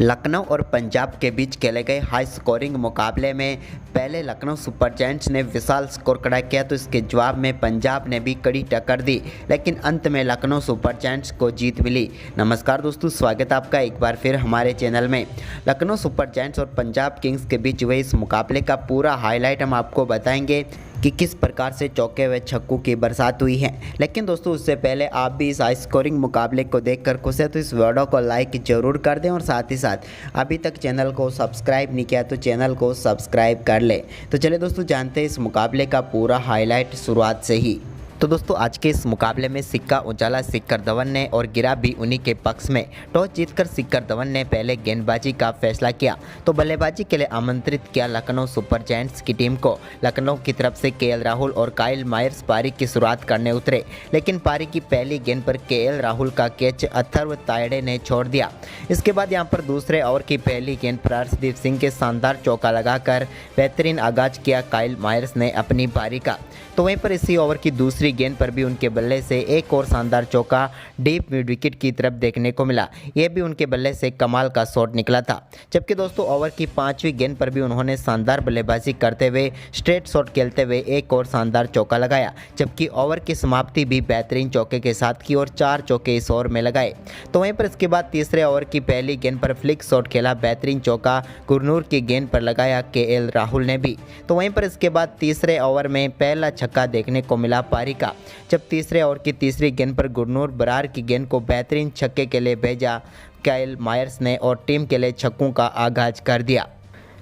लखनऊ और पंजाब के बीच खेले गए हाई स्कोरिंग मुकाबले में पहले लखनऊ सुपर जायंट्स ने विशाल स्कोर खड़ा किया तो इसके जवाब में पंजाब ने भी कड़ी टक्कर दी, लेकिन अंत में लखनऊ सुपर जायंट्स को जीत मिली। नमस्कार दोस्तों, स्वागत है आपका एक बार फिर हमारे चैनल में। लखनऊ सुपर जायंट्स और पंजाब किंग्स के बीच हुए इस मुकाबले का पूरा हाईलाइट हम आपको बताएंगे कि किस प्रकार से चौके व छक्कों की बरसात हुई है। लेकिन दोस्तों उससे पहले आप भी इस हाई स्कोरिंग मुकाबले को देखकर खुश है तो इस वीडियो को लाइक जरूर कर दें और साथ ही साथ अभी तक चैनल को सब्सक्राइब नहीं किया तो चैनल को सब्सक्राइब कर ले। तो चलिए दोस्तों जानते हैं इस मुकाबले का पूरा हाईलाइट शुरुआत से ही। तो दोस्तों आज के इस मुकाबले में सिक्का उजाला शिखर धवन ने और गिरा भी उन्हीं के पक्ष में। टॉस जीतकर शिखर धवन ने पहले गेंदबाजी का फैसला किया तो बल्लेबाजी के लिए आमंत्रित किया लखनऊ सुपर जायंट्स की टीम को। लखनऊ की तरफ से केएल राहुल और काइल मायर्स पारी की शुरुआत करने उतरे, लेकिन पारी की पहली गेंद पर केएल राहुल का कैच अथर्व तायड़े ने छोड़ दिया। इसके बाद यहां पर दूसरे ओवर की पहली गेंद पर हर्षदीप सिंह के शानदार चौका लगाकर बेहतरीन आगाज किया काइल मायर्स ने अपनी पारी का। तो वहीं पर इसी ओवर की दूसरी गेंद पर भी उनके बल्ले से एक और शानदार चौका डीप मिड विकेट की तरफ देखने को मिला। यह भी उनके बल्ले से कमाल का शॉट निकला था। जबकि दोस्तों ओवर की पांचवी गेंद पर भी उन्होंने शानदार बल्लेबाजी करते हुए स्ट्रेट शॉट खेलते हुए एक और शानदार चौका लगाया। जबकि ओवर की समाप्ति भी बेहतरीन चौके के साथ की और 4 चौके इस ओवर में लगाए। तो वहीं पर इसके बाद तीसरे ओवर की पहली गेंद पर फ्लिक शॉट खेला, बेहतरीन चौका गुरनूर की गेंद पर लगाया केएल राहुल ने भी। तो वहीं पर इसके बाद तीसरे ओवर में पहला छक्का देखने को मिला पारी का, जब तीसरे ओवर की तीसरी गेंद पर गुरनूर बरार की गेंद को बेहतरीन छक्के के लिए भेजा काइल मायर्स ने और टीम के लिए छक्कों का आगाज कर दिया।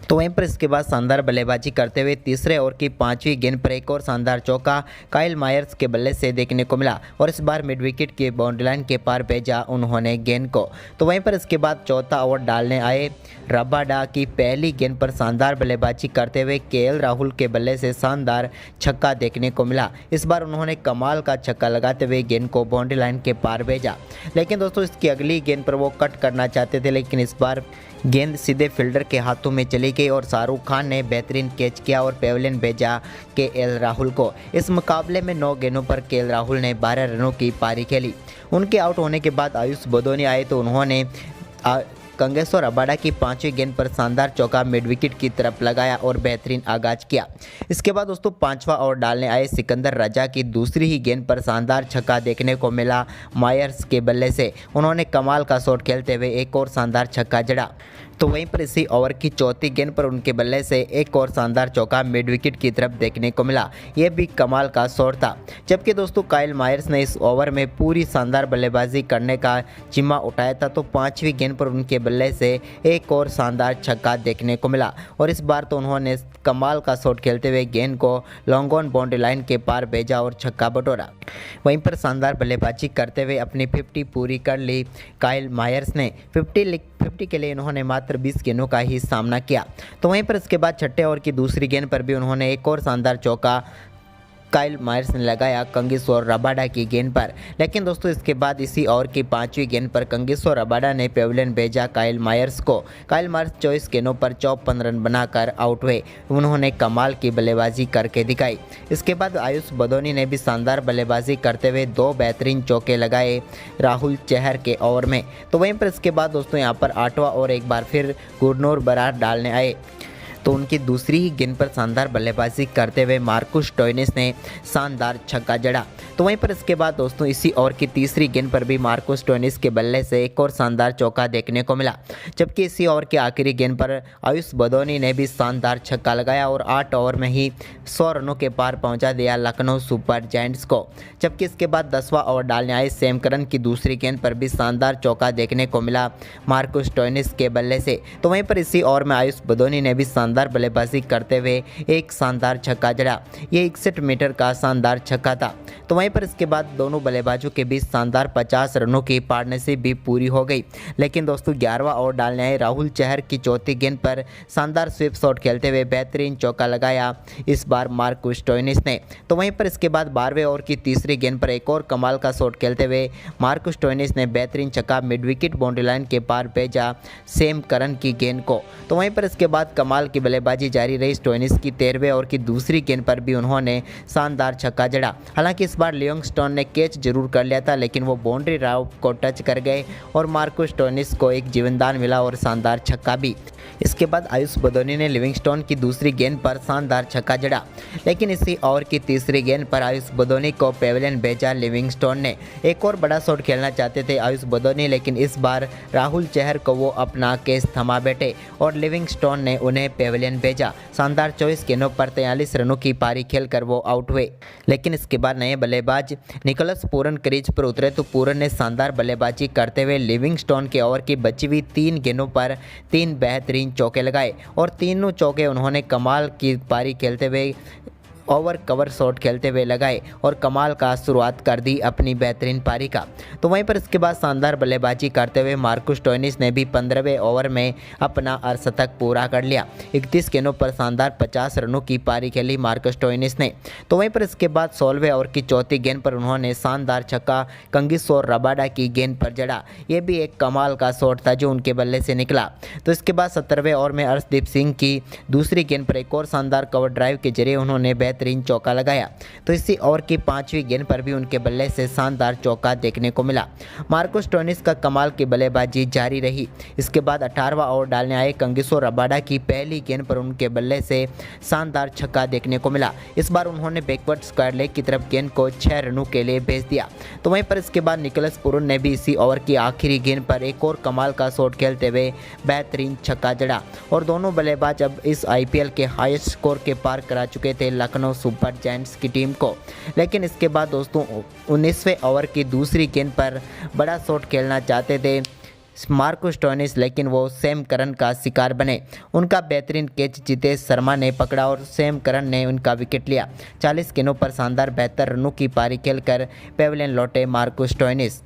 तो वहीं पर इसके बाद शानदार बल्लेबाजी करते हुए तीसरे ओवर की पांचवी गेंद पर एक और शानदार चौका काइल मायर्स के बल्ले से देखने को मिला और इस बार मिड विकेट के बाउंड्री लाइन के पार भेजा उन्होंने गेंद को। तो वहीं पर इसके बाद चौथा ओवर डालने आए रबाडा की पहली गेंद पर शानदार बल्लेबाजी करते हुए केएल राहुल के बल्ले से शानदार छक्का देखने को मिला। इस बार उन्होंने कमाल का छक्का लगाते हुए गेंद को बाउंड्री लाइन के पार भेजा। लेकिन दोस्तों इसकी अगली गेंद पर वो कट करना चाहते थे, लेकिन इस बार गेंद सीधे फील्डर के हाथों में चली गई और शाहरुख खान ने बेहतरीन कैच किया और पेविलियन भेजा केएल राहुल को। इस मुकाबले में 9 गेंदों पर केएल राहुल ने 12 रनों की पारी खेली। उनके आउट होने के बाद आयुष बदोनी आए तो उन्होंने कंगेश्वर रबाडा की 5वीं गेंद पर शानदार चौका मिड विकेट की तरफ लगाया और बेहतरीन आगाज किया। इसके बाद दोस्तों 5वां ओवर डालने आए सिकंदर रजा की दूसरी ही गेंद पर शानदार छक्का देखने को मिला मायर्स के बल्ले से। उन्होंने कमाल का शॉट खेलते हुए एक और शानदार छक्का जड़ा। तो वहीं पर इसी ओवर की चौथी गेंद पर उनके बल्ले से एक और शानदार चौका मिड विकेट की तरफ देखने को मिला। यह भी कमाल का शॉट था। जबकि दोस्तों काइल मायर्स ने इस ओवर में पूरी शानदार बल्लेबाजी करने का जिम्मा उठाया था तो 5वीं गेंद पर उनके बल्ले से एक और शानदार छक्का देखने को मिला और इस बार तो उन्होंने कमाल का शॉट खेलते हुए गेंद को लॉन्ग ऑन बाउंड्री लाइन के पार भेजा और छक्का बटोरा। वहीं पर शानदार बल्लेबाजी करते हुए अपनी 50 पूरी कर ली काइल मायर्स ने। 50 के लिए उन्होंने मात्र 20 गेंदों का ही सामना किया। तो वहीं पर इसके बाद छठे ओवर की दूसरी गेंद पर भी उन्होंने एक और शानदार चौका काइल मायर्स ने लगाया कंगेश्वर रबाडा की गेंद पर। लेकिन दोस्तों इसके बाद इसी ओवर की 5वीं गेंद पर कंगेश्वर रबाडा ने पेविलियन भेजा काइल मायर्स को। काइल मायर्स 24 गेंदों पर 54 रन बनाकर आउट हुए। उन्होंने कमाल की बल्लेबाजी करके दिखाई। इसके बाद आयुष बदोनी ने भी शानदार बल्लेबाजी करते हुए 2 बेहतरीन चौके लगाए राहुल चहर के ओवर में। तो वहीं पर इसके बाद दोस्तों यहाँ पर 8वां ओवर एक बार फिर गुरनूर बरार डालने आए तो उनकी दूसरी ही गेंद पर शानदार बल्लेबाजी करते हुए मार्कुस स्टोइनिस ने शानदार छक्का जड़ा। तो वहीं पर इसके बाद दोस्तों इसी ओवर की तीसरी गेंद पर भी मार्कुस स्टोइनिस के बल्ले से एक और शानदार चौका देखने को मिला। जबकि इसी ओवर की आखिरी गेंद पर आयुष बदोनी ने भी शानदार छक्का लगाया और 8 ओवर में ही 100 रनों के पार पहुंचा दिया लखनऊ सुपर जायंट्स को। जबकि इसके बाद 10वां ओवर डालने आए सैम करन की दूसरी गेंद पर भी शानदार चौका देखने को मिला मार्कुस स्टोइनिस के बल्ले से। तो वहीं पर इसी ओवर में आयुष बदोनी ने भी शानदार बल्लेबाजी करते हुए एक शानदार छक्का जड़ा। ये 61 मीटर का शानदार छक्का था। तो वहीं पर इसके बाद दोनों बल्लेबाजों के बीच शानदार 50 रनों की पार्टनरशिप भी पूरी हो गई। लेकिन दोस्तों 11वां ओवर डालने आए राहुल चहर की चौथी गेंद पर शानदार स्वीप शॉट खेलते हुए बेहतरीन चौका लगाया इस बार मार्कुस स्टोइनिस ने। तो वहीं पर इसके बाद 12वें ओवर की तीसरी गेंद पर एक और कमाल का शॉट खेलते हुए मार्कुस स्टोइनिस ने बेहतरीन छक्का मिड विकेट बाउंड्री लाइन के पार भेजा सैम करन की गेंद को। तो वहीं पर इसके बाद कमाल की बल्लेबाजी जारी रही। स्टोइनिस की 13वें ओवर की दूसरी गेंद पर भी उन्होंने शानदार छक्का जड़ा। हालांकि इस बार लिविंगस्टोन ने कैच जरूर कर लिया था, लेकिन वो बाउंड्री राव को टच कर गए और मार्को स्टोइनिस को एक जीवनदान मिला और शानदार छक्का भी। इसके बाद आयुष बदोनी ने लिविंगस्टोन की दूसरी गेंद पर शानदार छक्का जड़ा, लेकिन इसी ओवर की तीसरी गेंद पर आयुष बदोनी को पेविलियन भेजा। लिविंगस्टोन ने एक और बड़ा शॉट खेलना चाहते थे आयुष बदोनी, लेकिन इस बार राहुल चहर को वो अपना केस थमा बैठे और लिविंगस्टोन ने उन्हें पेविलियन भेजा। शानदार 24 गेंदों पर 43 रनों की पारी खेलकर वो आउट हुए, लेकिन इसके बाद नए बल्लेबाज निकोलस पूरन क्रीज पर उतरे तो पूरन ने शानदार बल्लेबाजी करते हुए लिविंगस्टोन के ओवर की बची हुई 3 गेंदों पर 3 बेहतरीन चौके लगाए और तीनों चौके उन्होंने कमाल की पारी खेलते हुए ओवर कवर शॉट खेलते हुए लगाए और कमाल का शुरुआत कर दी अपनी बेहतरीन पारी का। तो वहीं पर इसके बाद शानदार बल्लेबाजी करते हुए मार्को स्टोइनिस ने भी 15वें ओवर में अपना अर्धशतक पूरा कर लिया। 31 गेंदों पर शानदार 50 रनों की पारी खेली मार्को स्टोइनिस ने। तो वहीं पर इसके बाद 16वें ओवर की चौथी गेंद पर उन्होंने शानदार छक्का कंगिसोर रबाडा की गेंद पर जड़ा। ये भी एक कमाल का शॉट था जो उनके बल्ले से निकला। तो इसके बाद 17वें ओवर में अर्शदीप सिंह की दूसरी गेंद पर एक और शानदार कवर ड्राइव के जरिए उन्होंने बेहतरीन चौका लगाया। तो इसी ओवर की 5वीं गेंद पर भी उनके बल्ले से शानदार चौका देखने को मिला। मार्को स्टोइनिस का कमाल की बल्लेबाजी जारी रही। इसके बाद 18वां ओवर डालने आए कंगिसोर रबाडा की पहली गेंद पर उनके बल्ले से शानदार छक्का देखने को मिला। इस बार उन्होंने बैकवर्ड स्क्वायर लेग की तरफ गेंद को 6 रनों के लिए भेज दिया। तो वहीं पर इसके बाद निकोलस पूरन ने भी इसी ओवर की आखिरी गेंद पर एक और कमाल का शॉट खेलते हुए बेहतरीन छक्का जड़ा और दोनों बल्लेबाज अब इस IPL के हाईएस्ट स्कोर के पार करा चुके थे लखनऊ सुपर जायंट्स की टीम को। लेकिन इसके बाद दोस्तों 19वें ओवर की दूसरी गेंद पर बड़ा शॉट खेलना चाहते थे मार्को स्टोइनिस, लेकिन वो सैम करन का शिकार बने। उनका बेहतरीन कैच जितेश शर्मा ने पकड़ा और सैम करन ने उनका विकेट लिया। 40 गेंदों पर शानदार 72 रनों की पारी खेलकर पेविलियन लौटे मार्को स्टोइनिस।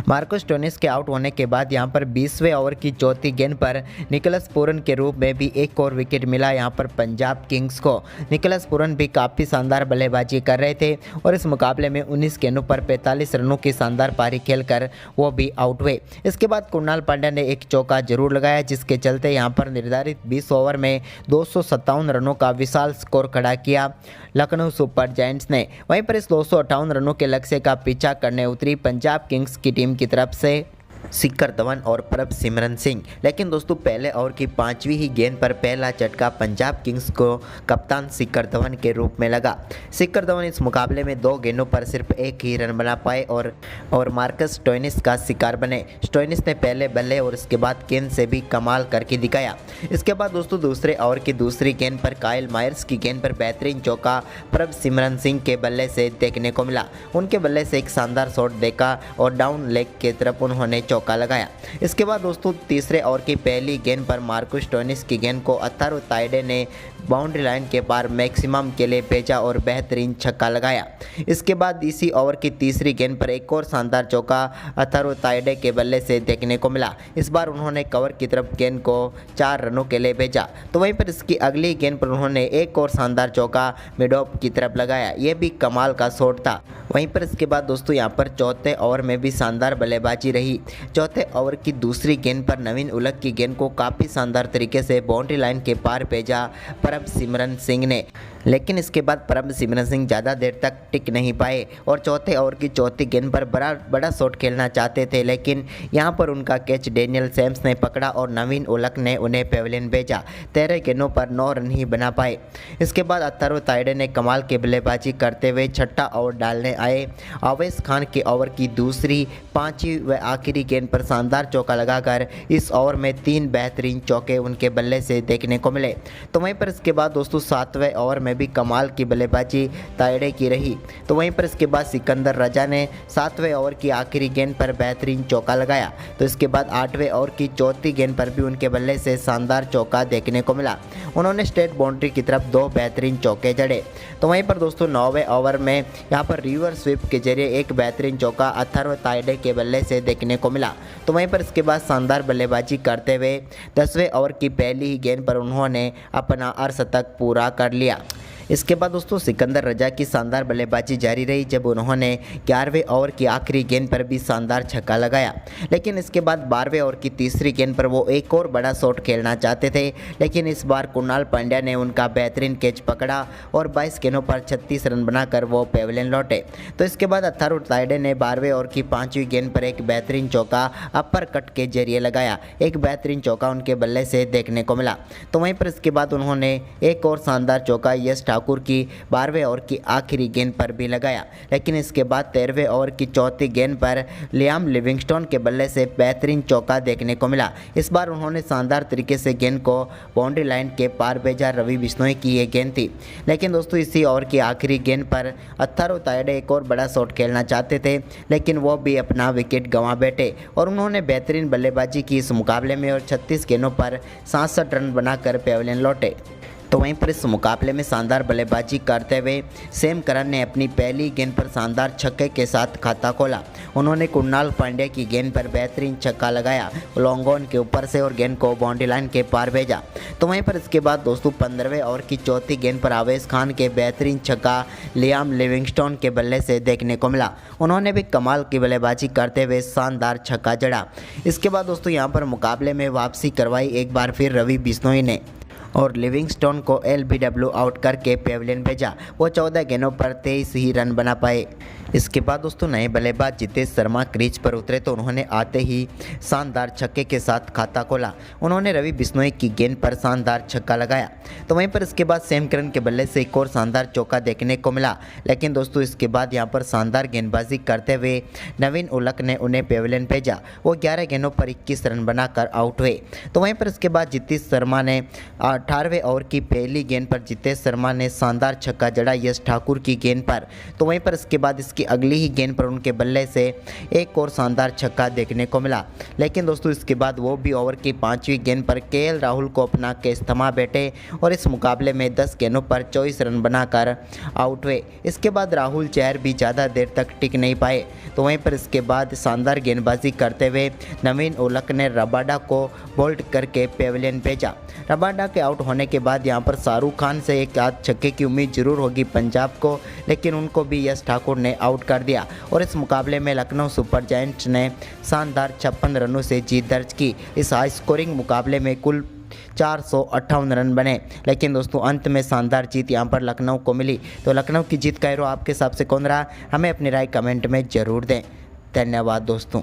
मार्को स्टोइनिस के आउट होने के बाद यहां पर 20वें ओवर की चौथी गेंद पर निकोलस पूरन के रूप में भी एक और विकेट मिला यहां पर पंजाब किंग्स को। निकोलस पूरन भी काफ़ी शानदार बल्लेबाजी कर रहे थे और इस मुकाबले में 19 गेंदों पर 45 रनों की शानदार पारी खेलकर वो भी आउट हुए। इसके बाद कुणाल पांड्या ने एक चौका जरूर लगाया, जिसके चलते यहां पर निर्धारित 20 ओवर में 257 रनों का विशाल स्कोर खड़ा किया लखनऊ सुपर जायंट्स ने। वहीं पर इस 258 रनों के लक्ष्य का पीछा करने उतरी पंजाब किंग्स की टीम की तरफ से शिखर धवन और प्रभसिमरन सिंह। लेकिन दोस्तों पहले ओवर की 5वीं ही गेंद पर पहला झटका पंजाब किंग्स को कप्तान शिखर धवन के रूप में लगा। शिखर धवन इस मुकाबले में 2 गेंदों पर सिर्फ 1 ही रन बना पाए और मार्कस स्टोइनिस का शिकार बने। स्टोइनिस ने पहले बल्ले और इसके बाद गेंद से भी कमाल करके दिखाया। इसके बाद दोस्तों दूसरे ओवर की दूसरी गेंद पर काइल मायर्स की गेंद पर बेहतरीन चौका प्रभसिमरन सिंह के बल्ले से देखने को मिला। उनके बल्ले से एक शानदार शॉट देखा और डाउन लेग की तरफ उन्होंने चौका लगाया। इसके बाद दोस्तों तीसरे ओवर की पहली गेंद पर मार्को स्टोइनिस की गेंद को अथारो ताइडे ने बाउंड्री लाइन के पार मैक्सिमम के लिए भेजा और बेहतरीन छक्का लगाया। इसके बाद इसी ओवर की तीसरी गेंद पर एक और शानदार चौका अथारो ताइडे के बल्ले से देखने को मिला। इस बार उन्होंने कवर की तरफ गेंद को 4 रनों के लिए भेजा। तो वहीं पर इसकी अगली गेंद पर उन्होंने एक और शानदार चौका मिडॉप की तरफ लगाया। यह भी कमाल का शॉट था। वहीं पर इसके बाद दोस्तों यहाँ पर चौथे ओवर में भी शानदार बल्लेबाजी रही। चौथे ओवर की दूसरी गेंद पर नवीन उलक की गेंद को काफ़ी शानदार तरीके से बाउंड्री लाइन के पार भेजा प्रभसिमरन सिंह ने। लेकिन इसके बाद प्रभसिमरन सिंह ज़्यादा देर तक टिक नहीं पाए और चौथे ओवर की चौथी गेंद पर बड़ा शॉट खेलना चाहते थे, लेकिन यहाँ पर उनका कैच डेनियल सैम्स ने पकड़ा और नवीन उलक ने उन्हें पेविलियन भेजा। 13 गेंदों पर 9 रन ही बना पाए। इसके बाद अथारो ताइडे ने कमाल की बल्लेबाजी करते हुए छठा ओवर डालने आए अवैस खान के ओवर की दूसरी, 5वीं व आखिरी गेंद पर शानदार चौका लगाकर इस ओवर में 3 बेहतरीन चौके उनके बल्ले से देखने को मिले। तो वहीं पर इसके बाद दोस्तों 7वें ओवर में भी कमाल की बल्लेबाजी ताइडे की रही। तो वहीं पर इसके बाद सिकंदर रजा ने 7वें ओवर की आखिरी गेंद पर बेहतरीन चौका लगाया। तो इसके बाद 8वें ओवर की चौथी गेंद पर भी उनके बल्ले से शानदार चौका देखने को मिला। उन्होंने स्ट्रेट बाउंड्री की तरफ 2 बेहतरीन चौके जड़े। तो वहीं पर दोस्तों 9वें ओवर में यहाँ पर रिवर्स स्वीप के जरिए एक बेहतरीन चौका अथर्व ताइडे के बल्ले से देखने को मिला। तो वहीं पर इसके बाद शानदार बल्लेबाजी करते हुए 10वें ओवर की पहली ही गेंद पर उन्होंने अपना अर्धशतक पूरा कर लिया। इसके बाद दोस्तों सिकंदर रजा की शानदार बल्लेबाजी जारी रही जब उन्होंने 11वें ओवर की आखिरी गेंद पर भी शानदार छक्का लगाया। लेकिन इसके बाद 12वें ओवर की तीसरी गेंद पर वो एक और बड़ा शॉट खेलना चाहते थे, लेकिन इस बार कुणाल पांड्या ने उनका बेहतरीन कैच पकड़ा और 22 गेंदों पर 36 रन बनाकर वो पेविलियन लौटे। तो इसके बाद अथारू तायडे ने 12वें ओवर की 5वीं गेंद पर एक बेहतरीन चौका अपर कट के जरिए लगाया। एक बेहतरीन चौका उनके बल्ले से देखने को मिला। तो वहीं पर इसके बाद उन्होंने एक और शानदार चौका यश ठाकुर की 12वें ओवर की आखिरी गेंद पर भी लगाया। लेकिन इसके बाद 13वें ओवर की चौथी गेंद पर लियाम लिविंगस्टोन के बल्ले से बेहतरीन चौका देखने को मिला। इस बार उन्होंने शानदार तरीके से गेंद को बाउंड्री लाइन के पार भेजा। रवि बिश्नोई की ये गेंद थी। लेकिन दोस्तों इसी ओवर की आखिरी गेंद पर अथारू तायडे एक और बड़ा शॉट खेलना चाहते थे, लेकिन वो भी अपना विकेट गंवा बैठे और उन्होंने बेहतरीन बल्लेबाजी की इस मुकाबले में और 36 गेंदों पर 67 रन बनाकर पेविलियन लौटे। तो वहीं पर इस मुकाबले में शानदार बल्लेबाजी करते हुए सैम करन ने अपनी पहली गेंद पर शानदार छक्के के साथ खाता खोला। उन्होंने कुणाल पांड्या की गेंद पर बेहतरीन छक्का लगाया, लॉन्ग ऑन के ऊपर से और गेंद को बाउंड्री लाइन के पार भेजा। तो वहीं पर इसके बाद दोस्तों 15वें ओवर की चौथी गेंद पर आवेश खान के बेहतरीन छक्का लियाम लिविंगस्टोन के बल्ले से देखने को मिला। उन्होंने भी कमाल की बल्लेबाजी करते हुए शानदार छक्का जड़ा। इसके बाद दोस्तों यहाँ पर मुकाबले में वापसी करवाई एक बार फिर रवि बिश्नोई ने और लिविंगस्टोन को एलबीडब्ल्यू आउट करके पेविलियन भेजा। वो 14 गेंदों पर 23 ही रन बना पाए। इसके बाद दोस्तों नए बल्लेबाज जितेश शर्मा क्रीज पर उतरे तो उन्होंने आते ही शानदार छक्के के साथ खाता खोला। उन्होंने रवि बिश्नोई की गेंद पर शानदार छक्का लगाया। तो वहीं पर इसके बाद सैम करन के बल्ले से एक और शानदार चौका देखने को मिला। लेकिन दोस्तों इसके बाद यहां पर शानदार गेंदबाजी करते हुए नवीन उलक ने उन्हें पेविलियन भेजा। वो 11 गेंदों पर 21 रन बनाकर आउट हुए। तो वहीं पर इसके बाद जितेश शर्मा ने 18वें ओवर की पहली गेंद पर जितेश शर्मा ने शानदार छक्का जड़ा यश ठाकुर की गेंद पर। तो वहीं पर इसके बाद इसकी अगली ही गेंद पर उनके बल्ले से एक और शानदार छक्का देखने को मिला। लेकिन दोस्तों इसके बाद वो भी ओवर की 5वीं गेंद पर केएल राहुल को अपना कैच थमा बैठे और इस मुकाबले में 10 गेंदों पर 24 रन बनाकर आउट हुए। इसके बाद राहुल चहर भी ज़्यादा देर तक टिक नहीं पाए। तो वहीं पर इसके बाद शानदार गेंदबाजी करते हुए नवीन उलक ने रबाडा को बोल्ड करके पेविलियन भेजा। रबाडा के आउट होने के बाद यहां पर शाहरुख खान से एक आध छक्के की उम्मीद जरूर होगी पंजाब को, लेकिन उनको भी यश ठाकुर ने आउट कर दिया और इस मुकाबले में लखनऊ सुपर जायंट्स ने शानदार 56 रनों से जीत दर्ज की। इस हाई स्कोरिंग मुकाबले में कुल 458 रन बने। लेकिन दोस्तों अंत में शानदार जीत यहां पर लखनऊ को मिली। तो लखनऊ की जीत का हीरो आपके हिसाब से कौन रहा, हमें अपनी राय कमेंट में ज़रूर दें। धन्यवाद दोस्तों।